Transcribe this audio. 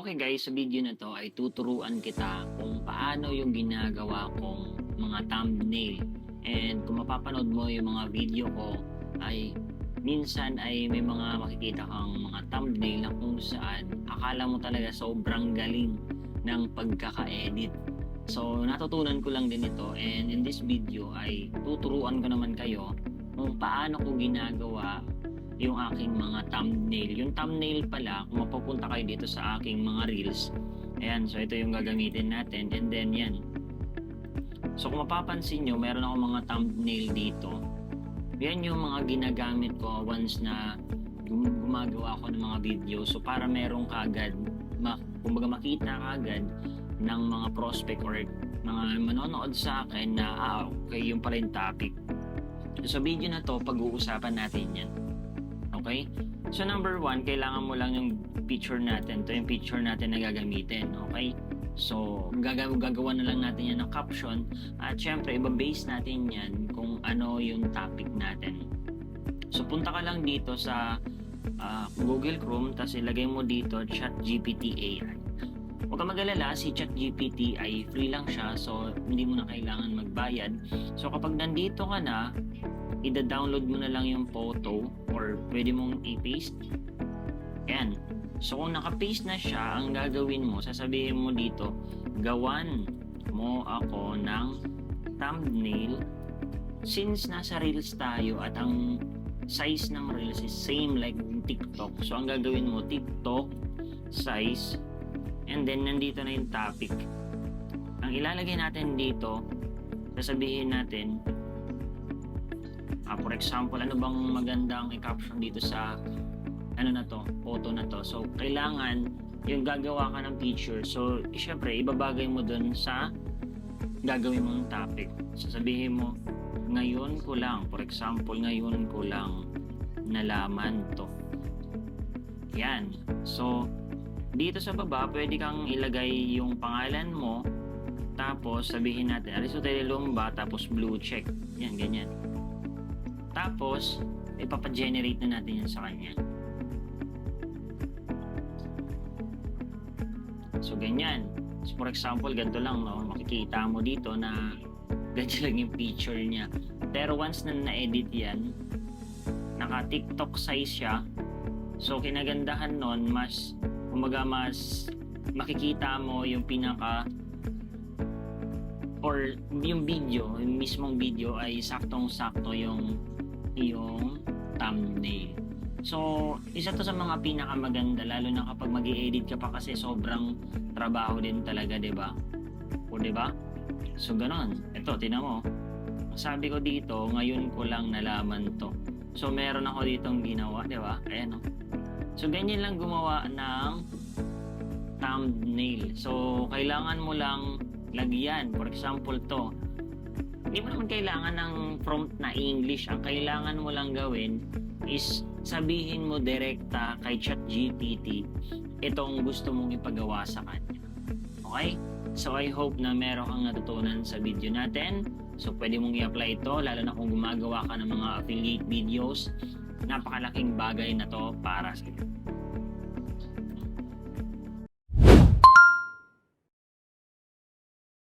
Okay guys, sa video na to ay tuturuan kita kung paano yung ginagawa kong mga thumbnail. And kung mapapanood mo yung mga video ko ay minsan ay may mga makikita kang mga thumbnail na kung saan akala mo talaga sobrang galing ng pagkaka-edit. So natutunan ko lang din ito, and in this video ay tuturuan ko naman kayo kung paano ko ginagawa yung aking mga thumbnail. Yung thumbnail pala, kung mapupunta kayo dito sa aking mga reels, ayan, so ito yung gagamitin natin, and then yan. So kung mapapansin nyo, meron ako mga thumbnail dito. Yan yung mga ginagamit ko once na gumagawa ako ng mga video. So para merong kagad, kumbaga makita kagad ng mga prospect or mga manonood sa akin na okay, yung pala yung topic. So sa video na to, pag-uusapan natin yan. Okay? So number 1, kailangan mo lang yung picture natin. Ito yung picture natin na gagamitin. Okay? So gagawa na lang natin yan ng caption. At syempre, iba-base natin yan kung ano yung topic natin. So punta ka lang dito sa Google Chrome, tapos ilagay mo dito ChatGPT AI. Huwag ka mag-alala, si ChatGPT ay free lang siya. So hindi mo na kailangan magbayad. So kapag nandito ka na, ida-download mo na lang yung photo or pwede mong i-paste. Yan. So kung naka-paste na siya, ang gagawin mo, sasabihin mo dito, gawan mo ako ng thumbnail. Since nasa Reels tayo at ang size ng Reels is same like TikTok. So ang gagawin mo, TikTok size, and then nandito na yung topic. Ang ilalagay natin dito, sasabihin natin, for example, ano bang magandang i-caption dito sa photo na to. So, kailangan yung gagawa ka ng picture. So, syempre, ibabagay mo dun sa gagawin mong topic. Sasabihin mo, ngayon ko lang, for example, ngayon ko lang nalaman to. Yan. So, dito sa baba, pwede kang ilagay yung pangalan mo, tapos sabihin natin, Aristotle Lumba, tapos blue check. Yan, ganyan. Tapos, ipapa-generate na natin yan sa kanya. So, ganyan. So, for example, ganito lang, no? Makikita mo dito na ganyan lang yung picture niya. Pero once na na-edit yan, naka-TikTok size siya. So, kinagandahan nun, mas makikita mo yung pinaka or yung video, yung mismong video ay saktong-sakto yung thumbnail. So, isa to sa mga pinakamaganda, lalo na kapag mag-i-edit ka pa kasi sobrang trabaho din talaga, 'di ba? O 'di ba? So, ganon. Ito, tingnan mo. Sabi ko dito, ngayon ko lang nalaman to. So, meron ako ditong ginawa, 'di ba? Ayan, oh. So, ganyan lang gumawa ng thumbnail. So, kailangan mo lang lagyan. For example, to. Hindi mo naman kailangan ng prompt na English. Ang kailangan mo lang gawin is sabihin mo direkta kay ChatGPT itong gusto mong ipagawa sa kanya. Okay? So, I hope na meron kang natutunan sa video natin. So, pwede mong i-apply ito, lalo na kung gumagawa ka ng mga affiliate videos. Napakalaking bagay na to para sa iyo.